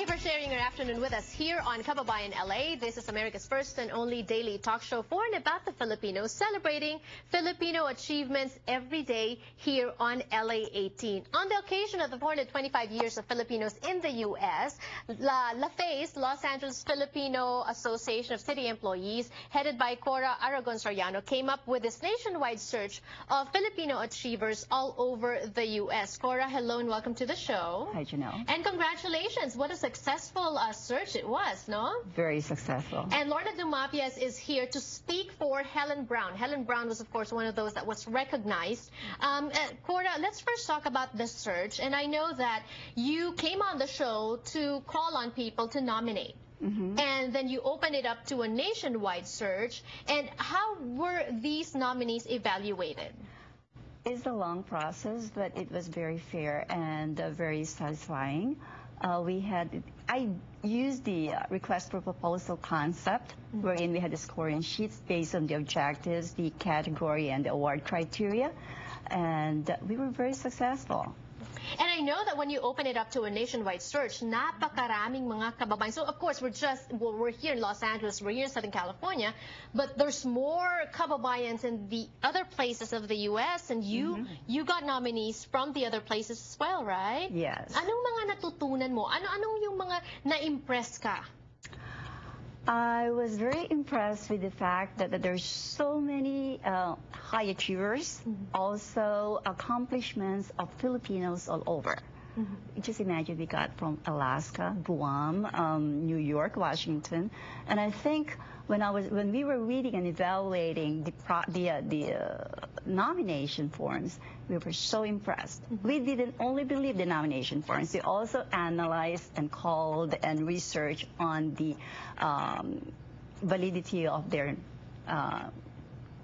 you for sharing your afternoon with us here on Kababayan LA. This is America's first and only daily talk show for and about the Filipinos, celebrating Filipino achievements every day here on LA 18. On the occasion of the 425 years of Filipinos in the U.S., LAFACE, Los Angeles Filipino Association of City Employees, headed by Cora Aragon Soriano, came up with this nationwide search of Filipino achievers all over the U.S. Cora, hello and welcome to the show. Hi, Janelle. And congratulations. What a successful search it was, no? Very successful. And Lorna Dumapias is here to speak for Helen Brown. Helen Brown was, of course, one of those that was recognized. Cora, let's first talk about the search. And I know that you came on the show to call on people to nominate. And then you opened it up to a nationwide search. And how were these nominees evaluated? It's a long process, but it was very fair and very satisfying. I used the request for proposal concept, wherein we had the scoring sheets based on the objectives, the category, and the award criteria, and we were very successful. And I know that when you open it up to a nationwide search, napakaraming mga kababayan. So of course, we're here in Los Angeles, we're here in Southern California, but there's more kababayans in the other places of the U.S. and you got nominees from the other places as well, right? Yes. Anong mga natutunan mo? Anong yung mga na-impress ka? I was very impressed with the fact that there's so many high achievers, also accomplishments of Filipinos all over. Just imagine we got from Alaska, Guam, New York, Washington, and I think when we were reading and evaluating the nomination forms, we were so impressed. We didn't only believe the nomination forms, we also analyzed and called and researched on the validity of their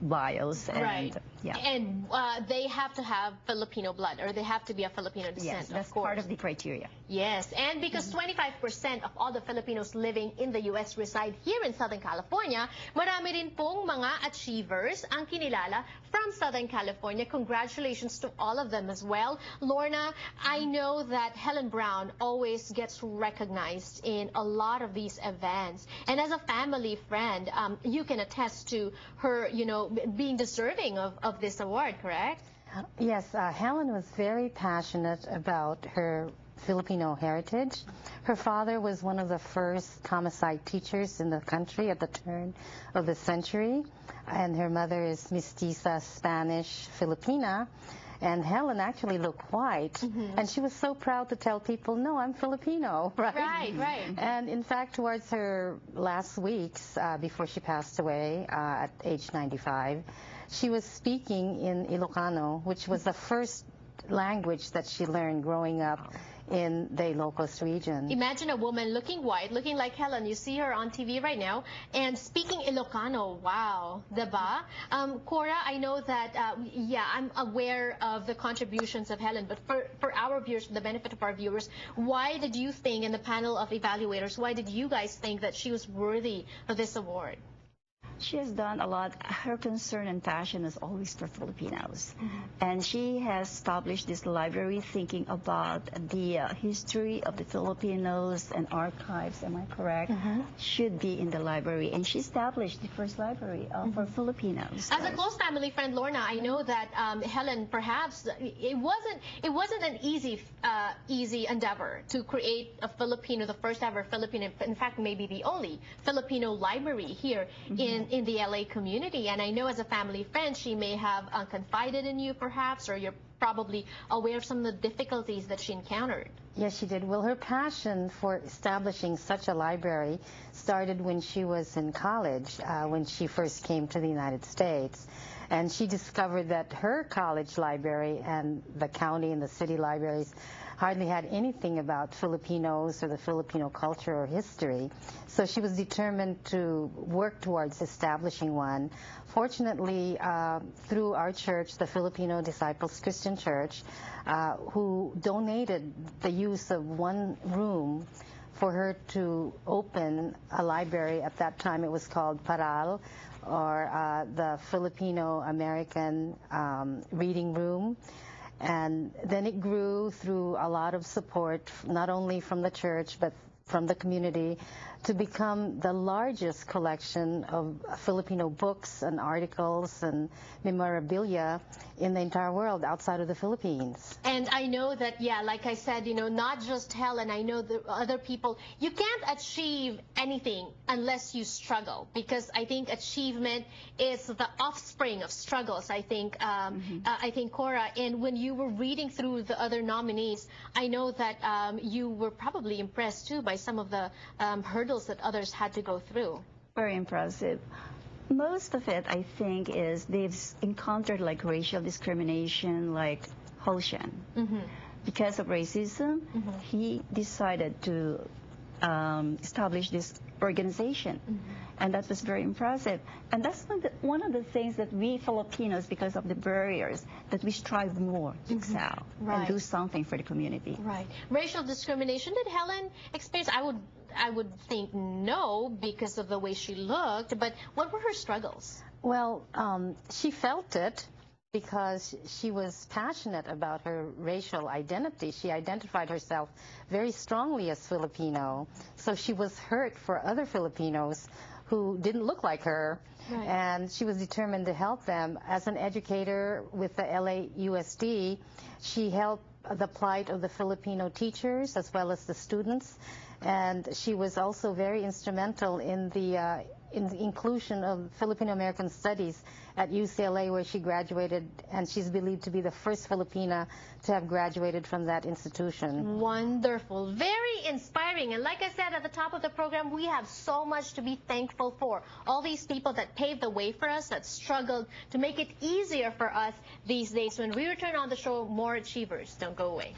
bios. Right. Yeah. And they have to have Filipino blood, or they have to be of Filipino descent, yes, that's part of the criteria. Yes, and because 25% of all the Filipinos living in the U.S. reside here in Southern California, marami rin pong mga achievers ang kinilala from Southern California. Congratulations to all of them as well. Lorna, I know that Helen Brown always gets recognized in a lot of these events. And as a family friend, you can attest to her, being deserving of this award, correct? Yes, Helen was very passionate about her Filipino heritage. Her father was one of the first Commissite teachers in the country at the turn of the century, and her mother is mestiza Spanish Filipina. And Helen actually looked white, and she was so proud to tell people, no, I'm Filipino, right? Right. And in fact, towards her last weeks, before she passed away at age 95, she was speaking in Ilocano, which was the first language that she learned growing up in the Ilocos region. Imagine a woman looking white, looking like Helen. You see her on TV right now, and speaking Ilocano. Wow, diba? Cora, I know that, I'm aware of the contributions of Helen, but for our viewers, for the benefit of our viewers, why did you think, in the panel of evaluators, why did you guys think that she was worthy of this award? She has done a lot. Her concern and passion is always for Filipinos. And she has established this library thinking about the history of the Filipinos and archives, am I correct? Should be in the library. And she established the first library for Filipinos. As a close family friend, Lorna, I know that Helen, perhaps it wasn't an easy endeavor to create a Filipino, the first ever Filipino, in fact, maybe the only Filipino library here in the LA community. And I know as a family friend, she may have confided in you perhaps, or you're probably aware of some of the difficulties that she encountered. Yes, she did. Well, her passion for establishing such a library started when she was in college, when she first came to the United States. And she discovered that her college library and the county and the city libraries hardly had anything about Filipinos or the Filipino culture or history. So she was determined to work towards establishing one. Fortunately, through our church, the Filipino Disciples Christian Church, who donated the use of one room for her to open a library. At that time, it was called Paral, or the Filipino American Reading Room. And then it grew through a lot of support, not only from the church, but from the community to become the largest collection of Filipino books and articles and memorabilia in the entire world outside of the Philippines. And I know that, yeah, like I said, you know, not just Helen, I know the other people, you can't achieve anything unless you struggle, because I think achievement is the offspring of struggles, I think, Cora. And when you were reading through the other nominees, I know that you were probably impressed too by some of the hurdles that others had to go through. Very impressive. Most of it, I think, is they've encountered like racial discrimination, like Hoshan. Because of racism, he decided to establish this organization. And that was very impressive. And that's one of the things that we Filipinos, because of the barriers, that we strive more to excel and do something for the community. Right. Racial discrimination, did Helen experience? I would think no, because of the way she looked, but what were her struggles? Well, she felt it because she was passionate about her racial identity. She identified herself very strongly as Filipino, so she was hurt for other Filipinos who didn't look like her, and she was determined to help them. As an educator with the LAUSD, she helped the plight of the Filipino teachers as well as the students, and she was also very instrumental in the inclusion of Filipino-American studies at UCLA, where she graduated, and she's believed to be the first Filipina to have graduated from that institution. Wonderful. Very inspiring. And like I said at the top of the program, we have so much to be thankful for. All these people that paved the way for us, that struggled to make it easier for us these days. When we return on the show, more achievers. Don't go away.